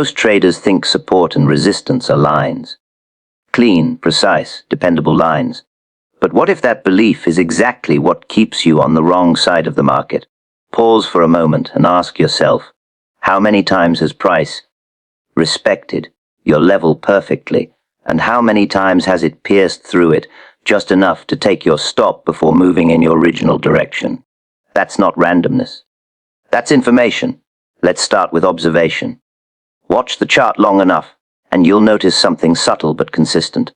Most traders think support and resistance are lines. Clean, precise, dependable lines. But what if that belief is exactly what keeps you on the wrong side of the market? Pause for a moment and ask yourself, how many times has price respected your level perfectly, and how many times has it pierced through it just enough to take your stop before moving in your original direction? That's not randomness. That's information. Let's start with observation. Watch the chart long enough, and you'll notice something subtle but consistent.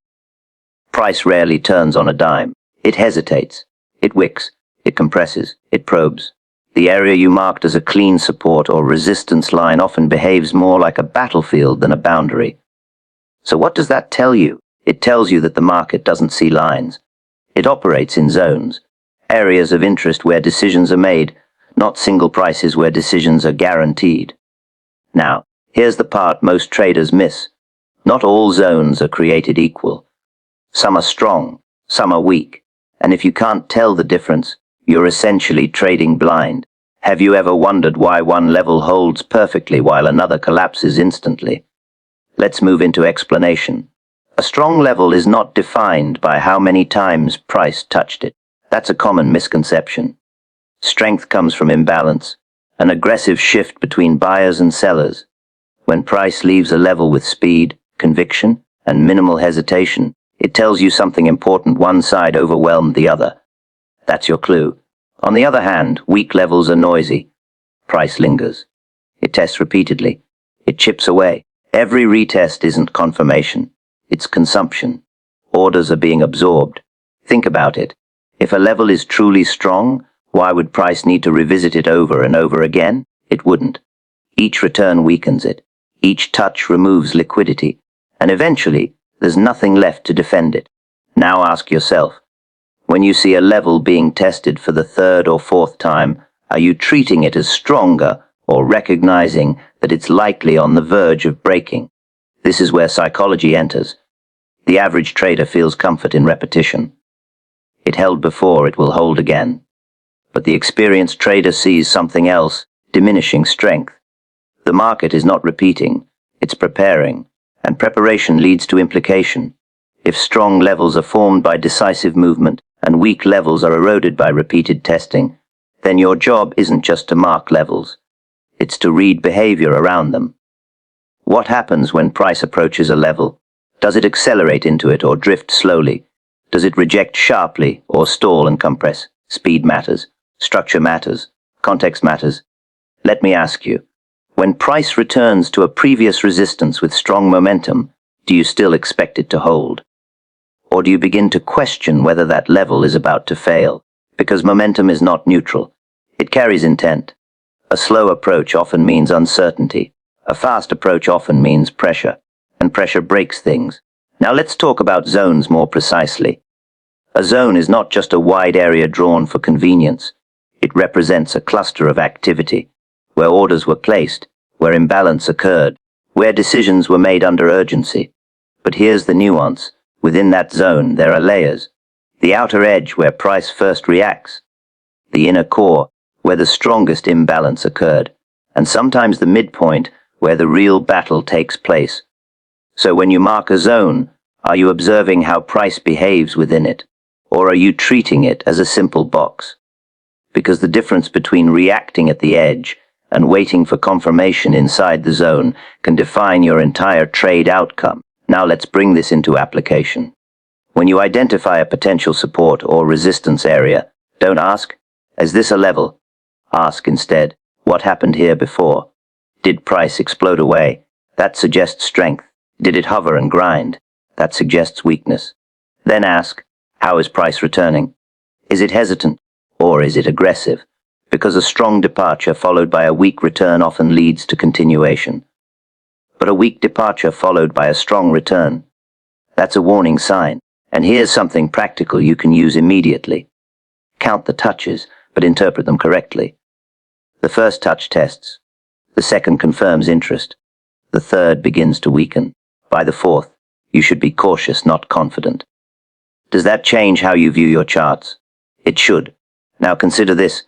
Price rarely turns on a dime. It hesitates. It wicks. It compresses. It probes. The area you marked as a clean support or resistance line often behaves more like a battlefield than a boundary. So what does that tell you? It tells you that the market doesn't see lines. It operates in zones, areas of interest where decisions are made, not single prices where decisions are guaranteed. Now, here's the part most traders miss. Not all zones are created equal. Some are strong, some are weak, and if you can't tell the difference, you're essentially trading blind. Have you ever wondered why one level holds perfectly while another collapses instantly? Let's move into explanation. A strong level is not defined by how many times price touched it. That's a common misconception. Strength comes from imbalance, an aggressive shift between buyers and sellers. When price leaves a level with speed, conviction, and minimal hesitation, it tells you something important. One side overwhelmed the other. That's your clue. On the other hand, weak levels are noisy. Price lingers. It tests repeatedly. It chips away. Every retest isn't confirmation. It's consumption. Orders are being absorbed. Think about it. If a level is truly strong, why would price need to revisit it over and over again? It wouldn't. Each return weakens it. Each touch removes liquidity. And eventually, there's nothing left to defend it. Now ask yourself, when you see a level being tested for the third or fourth time, are you treating it as stronger or recognizing that it's likely on the verge of breaking? This is where psychology enters. The average trader feels comfort in repetition. It held before, it will hold again. But the experienced trader sees something else, diminishing strength. The market is not repeating, it's preparing, and preparation leads to implication. If strong levels are formed by decisive movement, and weak levels are eroded by repeated testing, then your job isn't just to mark levels. It's to read behavior around them. What happens when price approaches a level? Does it accelerate into it or drift slowly? Does it reject sharply or stall and compress? Speed matters. Structure matters. Context matters. Let me ask you, when price returns to a previous resistance with strong momentum, do you still expect it to hold? Or do you begin to question whether that level is about to fail? Because momentum is not neutral. It carries intent. A slow approach often means uncertainty. A fast approach often means pressure. And pressure breaks things. Now let's talk about zones more precisely. A zone is not just a wide area drawn for convenience. It represents a cluster of activity, where orders were placed, where imbalance occurred, where decisions were made under urgency. But here's the nuance. Within that zone, there are layers. The outer edge, where price first reacts. The inner core, where the strongest imbalance occurred. And sometimes the midpoint, where the real battle takes place. So when you mark a zone, are you observing how price behaves within it? Or are you treating it as a simple box? Because the difference between reacting at the edge and waiting for confirmation inside the zone can define your entire trade outcome. Now let's bring this into application. When you identify a potential support or resistance area, don't ask, is this a level? Ask instead, what happened here before? Did price explode away? That suggests strength. Did it hover and grind? That suggests weakness. Then ask, how is price returning? Is it hesitant or is it aggressive? Because a strong departure followed by a weak return often leads to continuation. But a weak departure followed by a strong return, that's a warning sign. And here's something practical you can use immediately. Count the touches, but interpret them correctly. The first touch tests. The second confirms interest. The third begins to weaken. By the fourth, you should be cautious, not confident. Does that change how you view your charts? It should. Now consider this.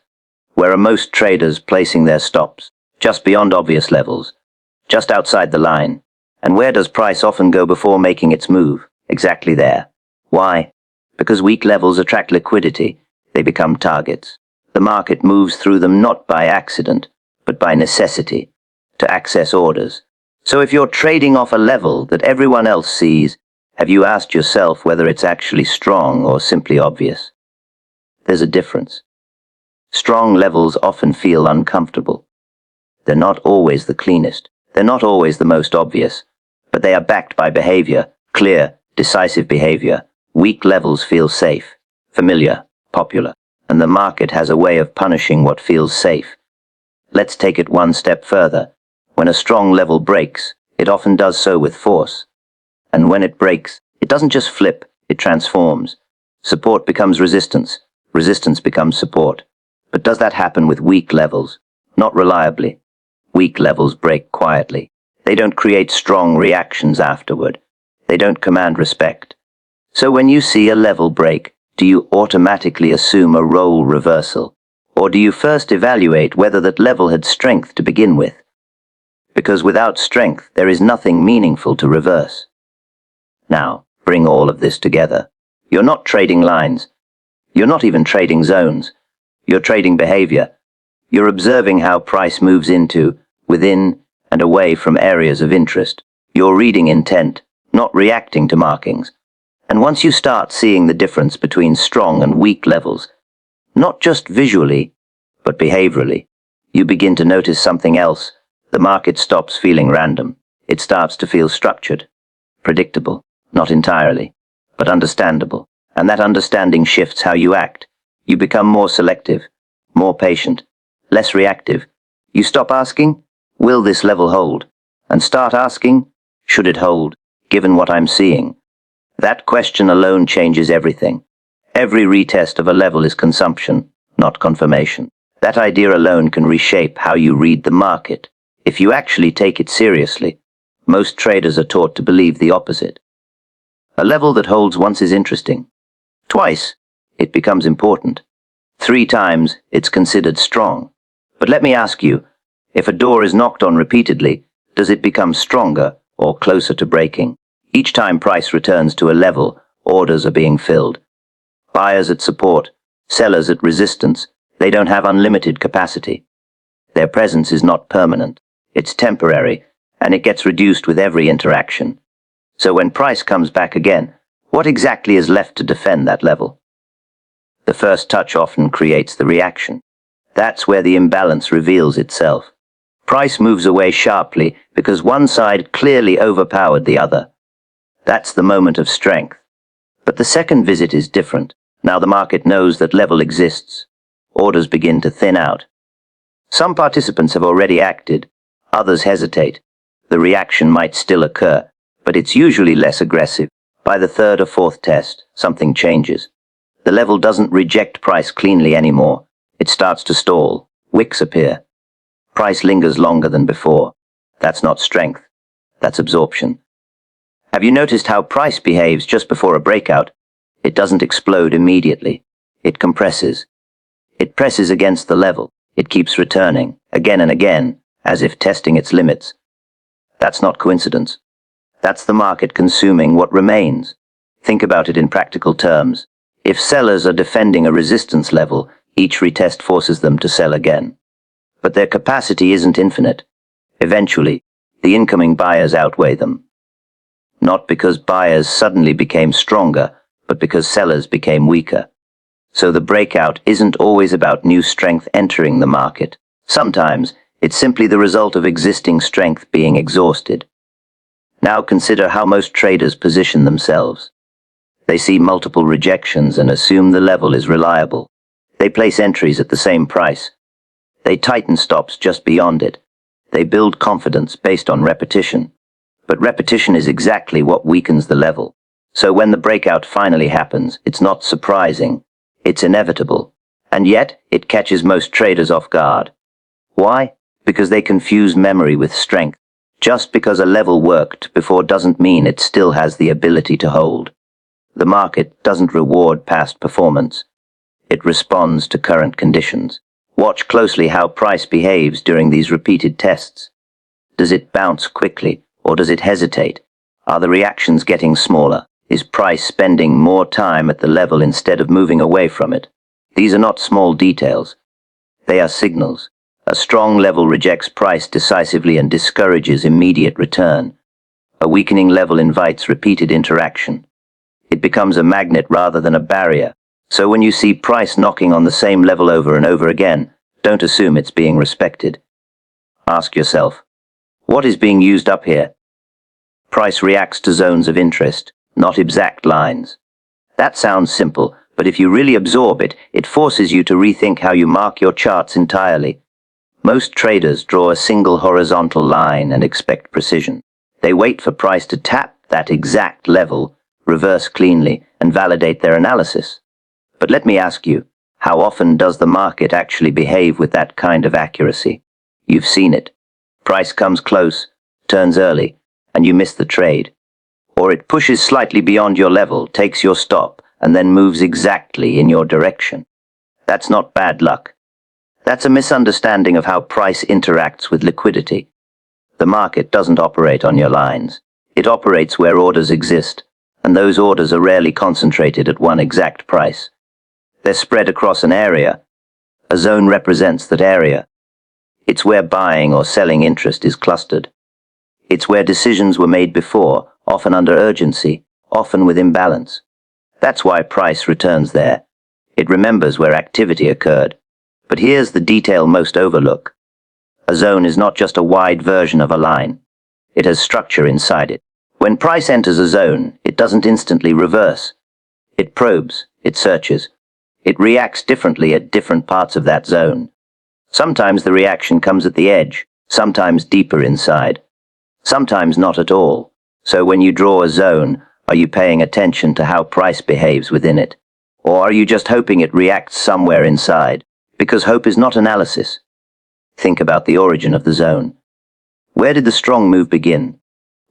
Where are most traders placing their stops? Just beyond obvious levels. just outside the line. And where does price often go before making its move? Exactly there. Why? Because weak levels attract liquidity. They become targets. The market moves through them not by accident, but by necessity, to access orders. So if you're trading off a level that everyone else sees, have you asked yourself whether it's actually strong or simply obvious? There's a difference. Strong levels often feel uncomfortable. They're not always the cleanest. They're not always the most obvious, but they are backed by behavior, clear, decisive behavior. Weak levels feel safe, familiar, popular, and the market has a way of punishing what feels safe. Let's take it one step further. When a strong level breaks, it often does so with force. And when it breaks, it doesn't just flip, it transforms. Support becomes resistance, resistance becomes support. But does that happen with weak levels? Not reliably. Weak levels break quietly. They don't create strong reactions afterward. They don't command respect. So when you see a level break, do you automatically assume a role reversal? Or do you first evaluate whether that level had strength to begin with? Because without strength, there is nothing meaningful to reverse. Now, bring all of this together. You're not trading lines. You're not even trading zones. You're trading behavior. You're observing how price moves into, within, and away from areas of interest. You're reading intent, not reacting to markings. And once you start seeing the difference between strong and weak levels, not just visually, but behaviorally, you begin to notice something else. The market stops feeling random. It starts to feel structured, predictable, not entirely, but understandable. And that understanding shifts how you act. You become more selective, more patient, less reactive. You stop asking, will this level hold? And start asking, should it hold, given what I'm seeing? That question alone changes everything. Every retest of a level is consumption, not confirmation. That idea alone can reshape how you read the market. If you actually take it seriously, most traders are taught to believe the opposite. A level that holds once is interesting. Twice, it becomes important. 3 times, it's considered strong. But let me ask you, if a door is knocked on repeatedly, does it become stronger or closer to breaking? Each time price returns to a level, orders are being filled. Buyers at support, sellers at resistance, they don't have unlimited capacity. Their presence is not permanent. It's temporary, and it gets reduced with every interaction. So when price comes back again, what exactly is left to defend that level? The first touch often creates the reaction. That's where the imbalance reveals itself. Price moves away sharply because one side clearly overpowered the other. That's the moment of strength. But the second visit is different. Now the market knows that level exists. Orders begin to thin out. Some participants have already acted. Others hesitate. The reaction might still occur, but it's usually less aggressive. By the 3rd or 4th test, something changes. The level doesn't reject price cleanly anymore. It starts to stall. Wicks appear. Price lingers longer than before. That's not strength. That's absorption. Have you noticed how price behaves just before a breakout? It doesn't explode immediately. It compresses. It presses against the level. It keeps returning, again and again, as if testing its limits. That's not coincidence. That's the market consuming what remains. Think about it in practical terms. If sellers are defending a resistance level, each retest forces them to sell again. But their capacity isn't infinite. Eventually, the incoming buyers outweigh them. Not because buyers suddenly became stronger, but because sellers became weaker. So the breakout isn't always about new strength entering the market. Sometimes, it's simply the result of existing strength being exhausted. Now consider how most traders position themselves. They see multiple rejections and assume the level is reliable. They place entries at the same price. They tighten stops just beyond it. They build confidence based on repetition. But repetition is exactly what weakens the level. So when the breakout finally happens, it's not surprising. It's inevitable. And yet, it catches most traders off guard. Why? Because they confuse memory with strength. Just because a level worked before doesn't mean it still has the ability to hold. The market doesn't reward past performance. It responds to current conditions. Watch closely how price behaves during these repeated tests. Does it bounce quickly, or does it hesitate? Are the reactions getting smaller? Is price spending more time at the level instead of moving away from it? These are not small details. They are signals. A strong level rejects price decisively and discourages immediate return. A weakening level invites repeated interaction. It becomes a magnet rather than a barrier. So when you see price knocking on the same level over and over again, don't assume it's being respected. Ask yourself, what is being used up here? Price reacts to zones of interest, not exact lines. That sounds simple, but if you really absorb it, it forces you to rethink how you mark your charts entirely. Most traders draw a single horizontal line and expect precision. They wait for price to tap that exact level, reverse cleanly, and validate their analysis. But let me ask you, how often does the market actually behave with that kind of accuracy? You've seen it. Price comes close, turns early, and you miss the trade. Or it pushes slightly beyond your level, takes your stop, and then moves exactly in your direction. That's not bad luck. That's a misunderstanding of how price interacts with liquidity. The market doesn't operate on your lines. It operates where orders exist, and those orders are rarely concentrated at one exact price. They're spread across an area. A zone represents that area. It's where buying or selling interest is clustered. It's where decisions were made before, often under urgency, often with imbalance. That's why price returns there. It remembers where activity occurred. But here's the detail most overlook. A zone is not just a wide version of a line. It has structure inside it. When price enters a zone, it doesn't instantly reverse. It probes, it searches. It reacts differently at different parts of that zone. Sometimes the reaction comes at the edge, sometimes deeper inside. Sometimes not at all. So when you draw a zone, are you paying attention to how price behaves within it? Or are you just hoping it reacts somewhere inside? Because hope is not analysis. Think about the origin of the zone. Where did the strong move begin?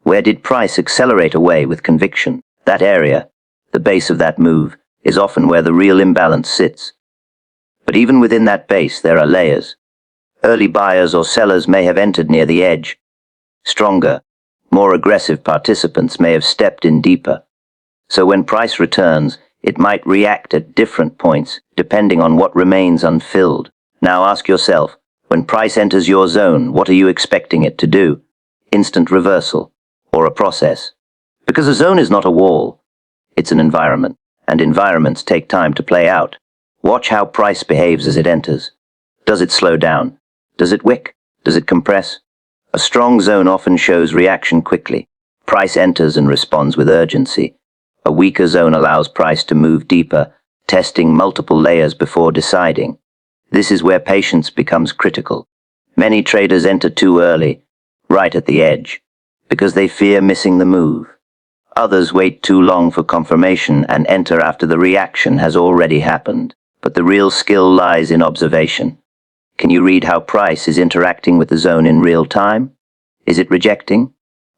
Where did price accelerate away with conviction? That area, the base of that move, is often where the real imbalance sits. But even within that base, there are layers. Early buyers or sellers may have entered near the edge. Stronger, more aggressive participants may have stepped in deeper. So when price returns, it might react at different points, depending on what remains unfilled. Now ask yourself, when price enters your zone, what are you expecting it to do? Instant reversal, or a process? Because a zone is not a wall. It's an environment, and environments take time to play out. Watch how price behaves as it enters. Does it slow down? Does it wick? Does it compress? A strong zone often shows reaction quickly. Price enters and responds with urgency. A weaker zone allows price to move deeper, testing multiple layers before deciding. This is where patience becomes critical. Many traders enter too early, right at the edge, because they fear missing the move. Others wait too long for confirmation and enter after the reaction has already happened. But the real skill lies in observation. Can you read how price is interacting with the zone in real time? Is it rejecting,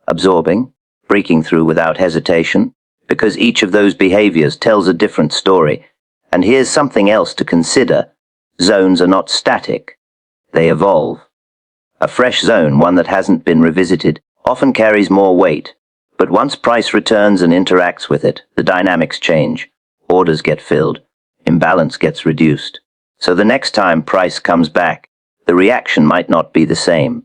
absorbing, breaking through without hesitation? Because each of those behaviors tells a different story. And here's something else to consider. Zones are not static. They evolve. A fresh zone, one that hasn't been revisited, often carries more weight. But once price returns and interacts with it, the dynamics change. Orders get filled. Imbalance gets reduced. So the next time price comes back, the reaction might not be the same.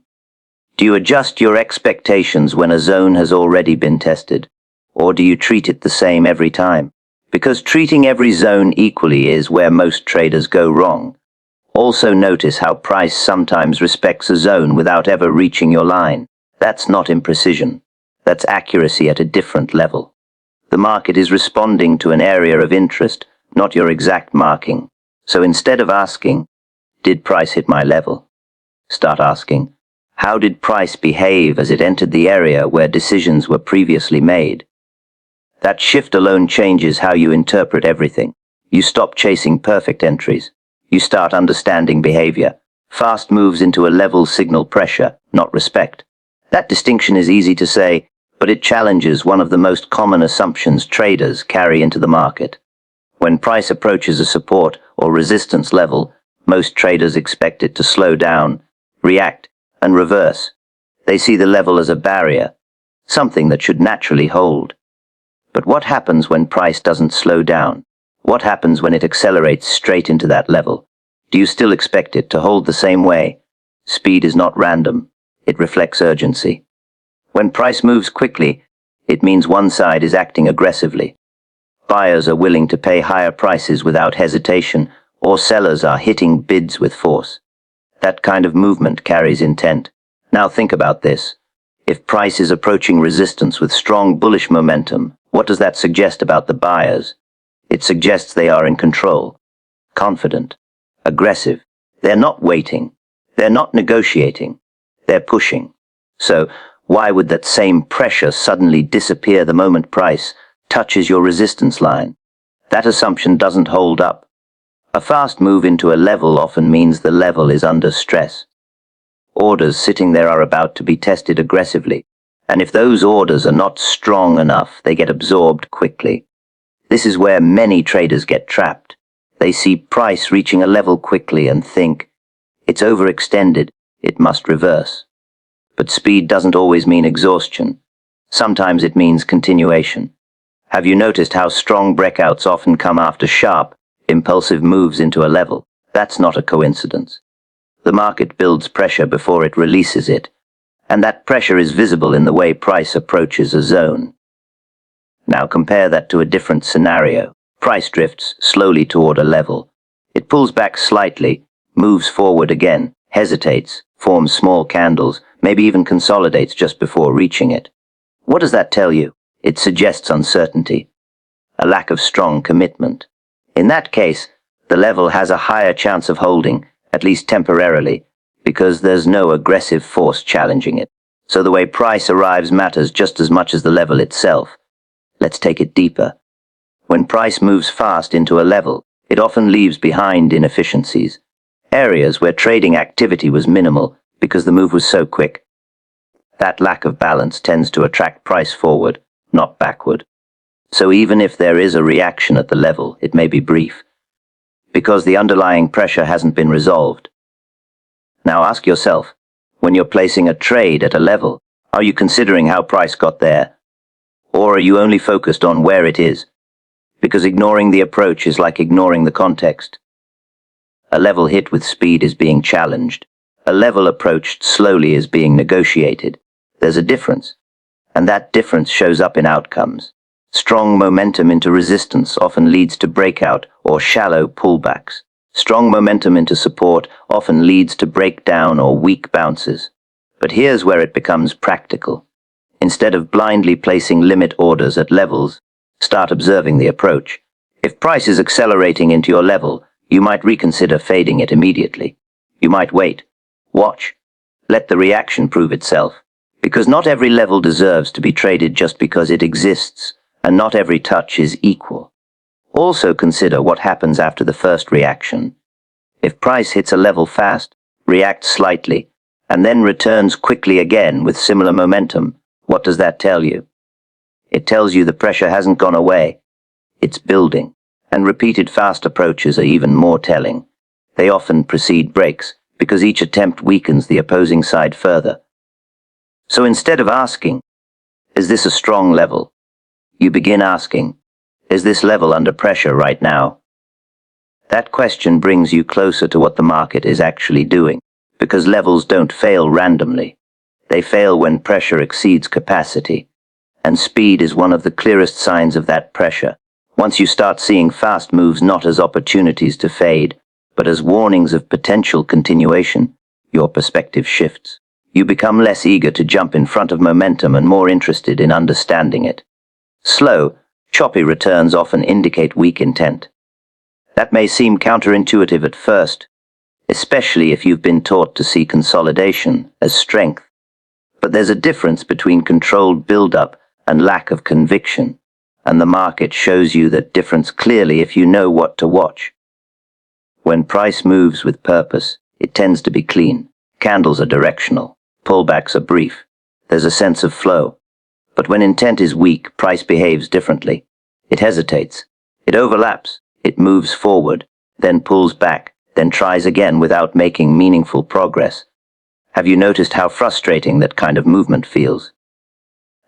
Do you adjust your expectations when a zone has already been tested? Or do you treat it the same every time? Because treating every zone equally is where most traders go wrong. Also notice how price sometimes respects a zone without ever reaching your line. That's not imprecision. That's accuracy at a different level. The market is responding to an area of interest, not your exact marking. So instead of asking, did price hit my level? Start asking, how did price behave as it entered the area where decisions were previously made? That shift alone changes how you interpret everything. You stop chasing perfect entries. You start understanding behavior. Fast moves into a level signal pressure, not respect. That distinction is easy to say, but it challenges one of the most common assumptions traders carry into the market. When price approaches a support or resistance level, most traders expect it to slow down, react, and reverse. They see the level as a barrier, something that should naturally hold. But what happens when price doesn't slow down? What happens when it accelerates straight into that level? Do you still expect it to hold the same way? Speed is not random. It reflects urgency. When price moves quickly, it means one side is acting aggressively. Buyers are willing to pay higher prices without hesitation, or sellers are hitting bids with force. That kind of movement carries intent. Now think about this. If price is approaching resistance with strong bullish momentum, what does that suggest about the buyers? It suggests they are in control, confident, aggressive. They're not waiting. They're not negotiating. They're pushing. So, why would that same pressure suddenly disappear the moment price touches your resistance line? That assumption doesn't hold up. A fast move into a level often means the level is under stress. Orders sitting there are about to be tested aggressively, and if those orders are not strong enough, they get absorbed quickly. This is where many traders get trapped. They see price reaching a level quickly and think, it's overextended, it must reverse. But speed doesn't always mean exhaustion. Sometimes it means continuation. Have you noticed how strong breakouts often come after sharp, impulsive moves into a level? That's not a coincidence. The market builds pressure before it releases it, and that pressure is visible in the way price approaches a zone. Now compare that to a different scenario. Price drifts slowly toward a level. It pulls back slightly, moves forward again, hesitates, forms small candles, maybe even consolidates just before reaching it. What does that tell you? It suggests uncertainty, a lack of strong commitment. In that case, the level has a higher chance of holding, at least temporarily, because there's no aggressive force challenging it. So the way price arrives matters just as much as the level itself. Let's take it deeper. When price moves fast into a level, it often leaves behind inefficiencies, areas where trading activity was minimal because the move was so quick. That lack of balance tends to attract price forward, not backward. So even if there is a reaction at the level, it may be brief, because the underlying pressure hasn't been resolved. Now ask yourself, when you're placing a trade at a level, are you considering how price got there? Or are you only focused on where it is? Because ignoring the approach is like ignoring the context. A level hit with speed is being challenged. A level approached slowly is being negotiated. There's a difference, and that difference shows up in outcomes. Strong momentum into resistance often leads to breakout or shallow pullbacks. Strong momentum into support often leads to breakdown or weak bounces. But here's where it becomes practical. Instead of blindly placing limit orders at levels, start observing the approach. If price is accelerating into your level, you might reconsider fading it immediately. You might wait. Watch. Let the reaction prove itself. Because not every level deserves to be traded just because it exists, and not every touch is equal. Also consider what happens after the first reaction. If price hits a level fast, reacts slightly, and then returns quickly again with similar momentum, what does that tell you? It tells you the pressure hasn't gone away. It's building, and repeated fast approaches are even more telling. They often precede breaks, because each attempt weakens the opposing side further. So instead of asking, is this a strong level? You begin asking, is this level under pressure right now? That question brings you closer to what the market is actually doing, because levels don't fail randomly. They fail when pressure exceeds capacity, and speed is one of the clearest signs of that pressure. Once you start seeing fast moves not as opportunities to fade, but as warnings of potential continuation, your perspective shifts. You become less eager to jump in front of momentum and more interested in understanding it. Slow, choppy returns often indicate weak intent. That may seem counterintuitive at first, especially if you've been taught to see consolidation as strength. But there's a difference between controlled build-up and lack of conviction, and the market shows you that difference clearly if you know what to watch. When price moves with purpose, it tends to be clean. Candles are directional. Pullbacks are brief. There's a sense of flow. But when intent is weak, price behaves differently. It hesitates. It overlaps. It moves forward, then pulls back, then tries again without making meaningful progress. Have you noticed how frustrating that kind of movement feels?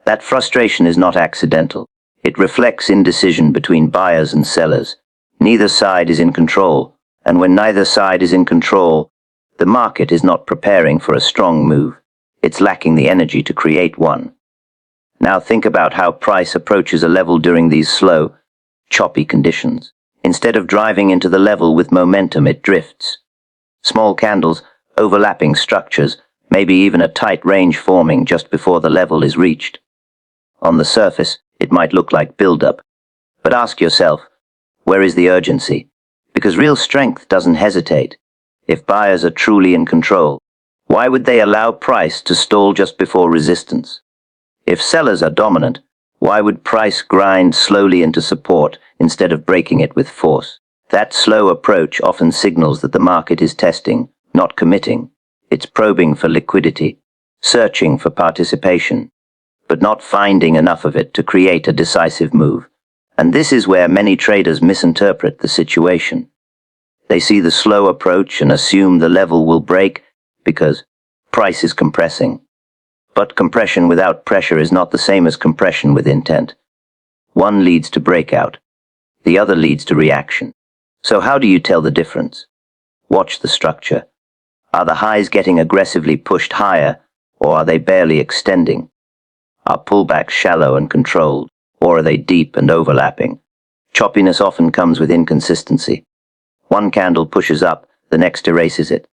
That frustration is not accidental. It reflects indecision between buyers and sellers. Neither side is in control, and when neither side is in control, the market is not preparing for a strong move. It's lacking the energy to create one. Now think about how price approaches a level during these slow, choppy conditions. Instead of driving into the level with momentum, it drifts. Small candles, overlapping structures, maybe even a tight range forming just before the level is reached. On the surface, it might look like build-up. But ask yourself, where is the urgency? Because real strength doesn't hesitate. If buyers are truly in control, why would they allow price to stall just before resistance? If sellers are dominant, why would price grind slowly into support instead of breaking it with force? That slow approach often signals that the market is testing, not committing. It's probing for liquidity, searching for participation, but not finding enough of it to create a decisive move. And this is where many traders misinterpret the situation. They see the slow approach and assume the level will break because price is compressing. But compression without pressure is not the same as compression with intent. One leads to breakout, the other leads to reaction. So how do you tell the difference? Watch the structure. Are the highs getting aggressively pushed higher, or are they barely extending? Are pullbacks shallow and controlled, or are they deep and overlapping? Choppiness often comes with inconsistency. One candle pushes up, the next erases it.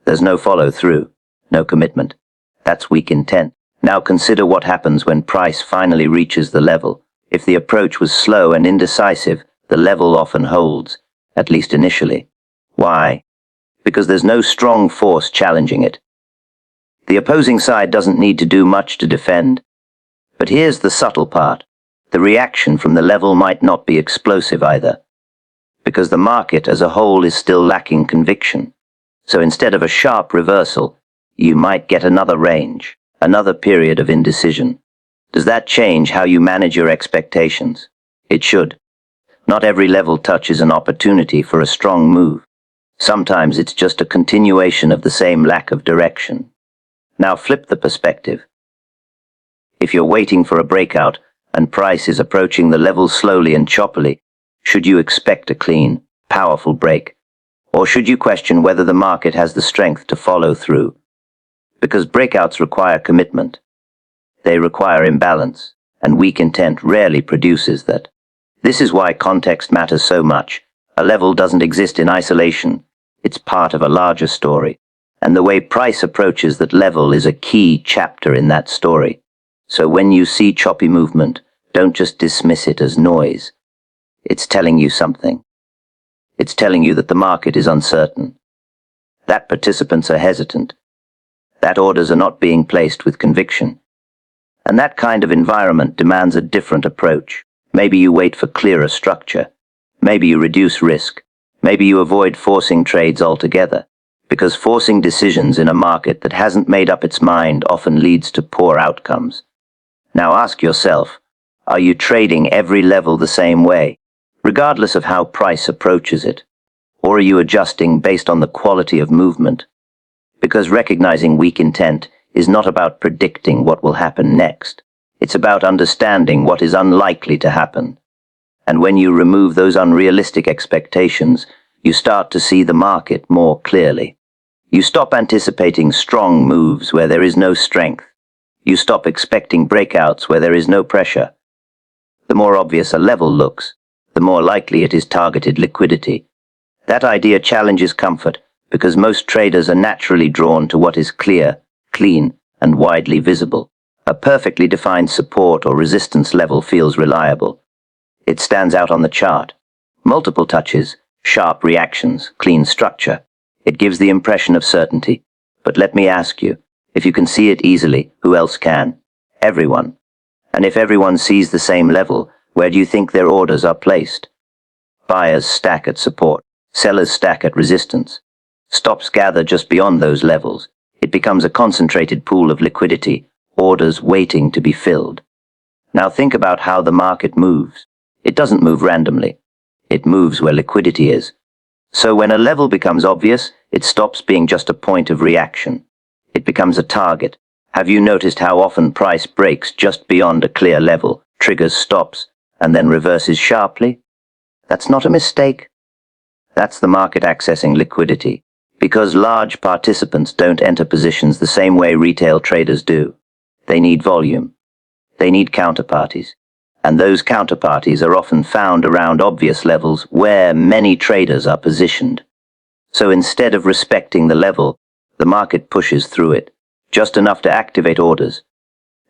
There's no follow-through, no commitment. That's weak intent. Now consider what happens when price finally reaches the level. If the approach was slow and indecisive, the level often holds, at least initially. Why? Because there's no strong force challenging it. The opposing side doesn't need to do much to defend. But here's the subtle part. The reaction from the level might not be explosive either, because the market as a whole is still lacking conviction. So instead of a sharp reversal, you might get another range, another period of indecision. Does that change how you manage your expectations? It should. Not every level touch is an opportunity for a strong move. Sometimes it's just a continuation of the same lack of direction. Now flip the perspective. If you're waiting for a breakout and price is approaching the level slowly and choppily, should you expect a clean, powerful break? Or should you question whether the market has the strength to follow through? Because breakouts require commitment. They require imbalance, and weak intent rarely produces that. This is why context matters so much. A level doesn't exist in isolation. It's part of a larger story. And the way price approaches that level is a key chapter in that story. So when you see choppy movement, don't just dismiss it as noise. It's telling you something. It's telling you that the market is uncertain, that participants are hesitant, that orders are not being placed with conviction. And that kind of environment demands a different approach. Maybe you wait for clearer structure. Maybe you reduce risk. Maybe you avoid forcing trades altogether, because forcing decisions in a market that hasn't made up its mind often leads to poor outcomes. Now ask yourself, are you trading every level the same way, regardless of how price approaches it? Or are you adjusting based on the quality of movement? Because recognizing weak intent is not about predicting what will happen next. It's about understanding what is unlikely to happen. And when you remove those unrealistic expectations, you start to see the market more clearly. You stop anticipating strong moves where there is no strength. You stop expecting breakouts where there is no pressure. The more obvious a level looks, the more likely it is targeted liquidity. That idea challenges comfort, because most traders are naturally drawn to what is clear, clean, and widely visible. A perfectly defined support or resistance level feels reliable. It stands out on the chart. Multiple touches, sharp reactions, clean structure. It gives the impression of certainty. But let me ask you, if you can see it easily, who else can? Everyone. And if everyone sees the same level, where do you think their orders are placed? Buyers stack at support. Sellers stack at resistance. Stops gather just beyond those levels. It becomes a concentrated pool of liquidity, orders waiting to be filled. Now think about how the market moves. It doesn't move randomly. It moves where liquidity is. So when a level becomes obvious, it stops being just a point of reaction. It becomes a target. Have you noticed how often price breaks just beyond a clear level, triggers stops, and then reverses sharply? That's not a mistake. That's the market accessing liquidity, because large participants don't enter positions the same way retail traders do. They need volume. They need counterparties. And those counterparties are often found around obvious levels where many traders are positioned. So instead of respecting the level, the market pushes through it, just enough to activate orders.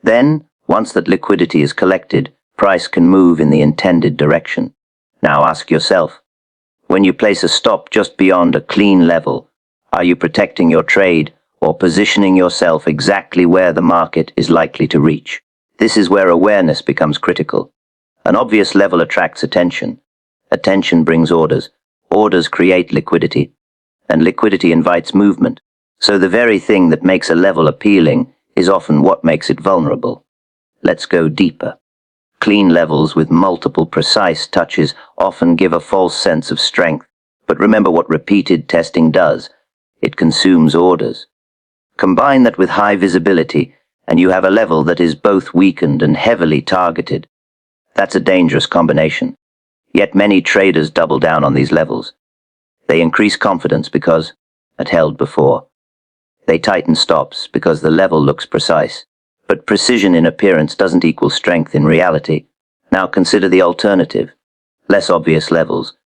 Then, once that liquidity is collected, price can move in the intended direction. Now ask yourself, when you place a stop just beyond a clean level, are you protecting your trade or positioning yourself exactly where the market is likely to reach? This is where awareness becomes critical. An obvious level attracts attention. Attention brings orders. Orders create liquidity. And liquidity invites movement. So the very thing that makes a level appealing is often what makes it vulnerable. Let's go deeper. Clean levels with multiple precise touches often give a false sense of strength. But remember what repeated testing does. It consumes orders. Combine that with high visibility, and you have a level that is both weakened and heavily targeted. That's a dangerous combination. Yet many traders double down on these levels. They increase confidence because it held before. They tighten stops because the level looks precise. But precision in appearance doesn't equal strength in reality. Now consider the alternative. Less obvious levels.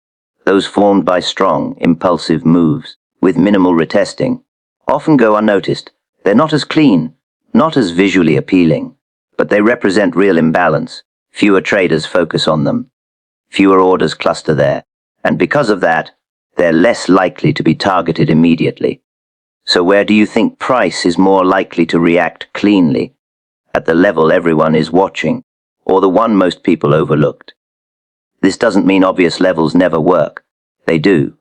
Those formed by strong, impulsive moves, with minimal retesting, often go unnoticed. They're not as clean, not as visually appealing, but they represent real imbalance. Fewer traders focus on them. Fewer orders cluster there. And because of that, they're less likely to be targeted immediately. So where do you think price is more likely to react cleanly? At the level everyone is watching, or the one most people overlooked? This doesn't mean obvious levels never work. They do.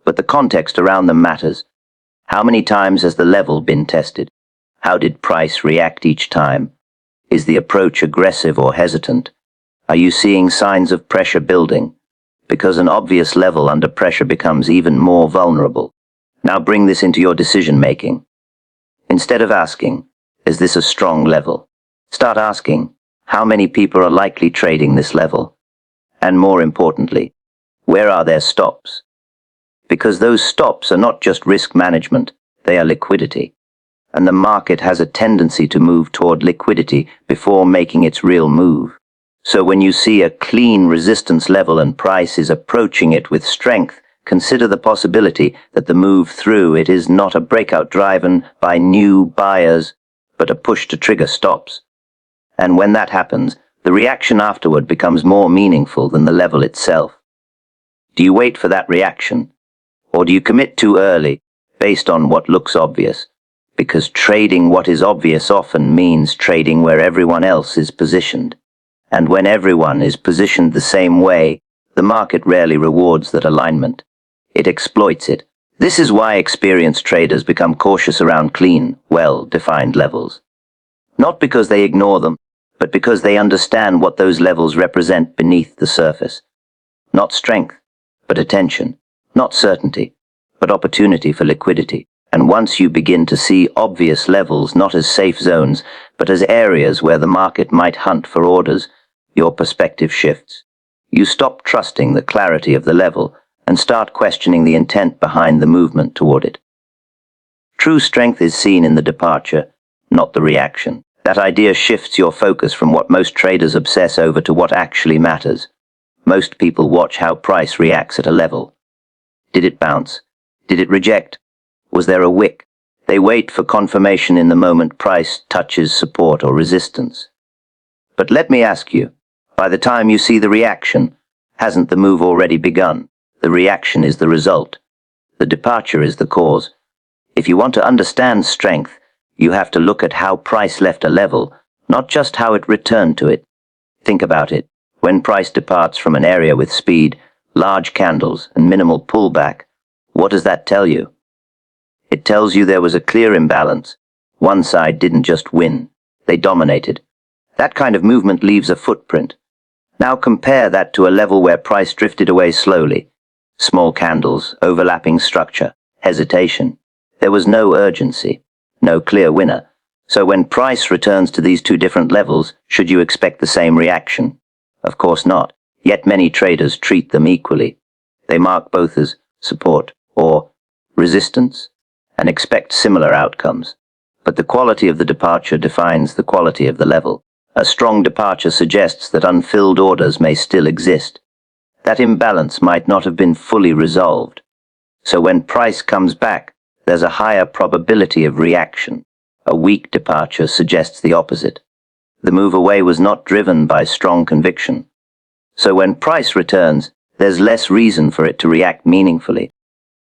But the context around them matters. How many times has the level been tested? How did price react each time? Is the approach aggressive or hesitant? Are you seeing signs of pressure building? Because an obvious level under pressure becomes even more vulnerable. Now bring this into your decision making. Instead of asking, is this a strong level? Start asking, how many people are likely trading this level? And more importantly, where are their stops? Because those stops are not just risk management, they are liquidity. And the market has a tendency to move toward liquidity before making its real move. So when you see a clean resistance level and price is approaching it with strength, consider the possibility that the move through it is not a breakout driven by new buyers, but a push to trigger stops. And when that happens, the reaction afterward becomes more meaningful than the level itself. Do you wait for that reaction? Or do you commit too early, based on what looks obvious? Because trading what is obvious often means trading where everyone else is positioned. And when everyone is positioned the same way, the market rarely rewards that alignment. It exploits it. This is why experienced traders become cautious around clean, well-defined levels. Not because they ignore them, but because they understand what those levels represent beneath the surface. Not strength, but attention. Not certainty, but opportunity for liquidity. And once you begin to see obvious levels not as safe zones, but as areas where the market might hunt for orders, your perspective shifts. You stop trusting the clarity of the level and start questioning the intent behind the movement toward it. True strength is seen in the departure, not the reaction. That idea shifts your focus from what most traders obsess over to what actually matters. Most people watch how price reacts at a level. Did it bounce? Did it reject? Was there a wick? They wait for confirmation in the moment price touches support or resistance. But let me ask you, by the time you see the reaction, hasn't the move already begun? The reaction is the result. The departure is the cause. If you want to understand strength, you have to look at how price left a level, not just how it returned to it. Think about it. When price departs from an area with speed, large candles, and minimal pullback, what does that tell you? It tells you there was a clear imbalance. One side didn't just win, they dominated. That kind of movement leaves a footprint. Now compare that to a level where price drifted away slowly. Small candles, overlapping structure, hesitation. There was no urgency, no clear winner. So when price returns to these two different levels, should you expect the same reaction? Of course not, yet many traders treat them equally. They mark both as support or resistance and expect similar outcomes. But the quality of the departure defines the quality of the level. A strong departure suggests that unfilled orders may still exist. That imbalance might not have been fully resolved. So when price comes back, there's a higher probability of reaction. A weak departure suggests the opposite. The move away was not driven by strong conviction. So when price returns, there's less reason for it to react meaningfully.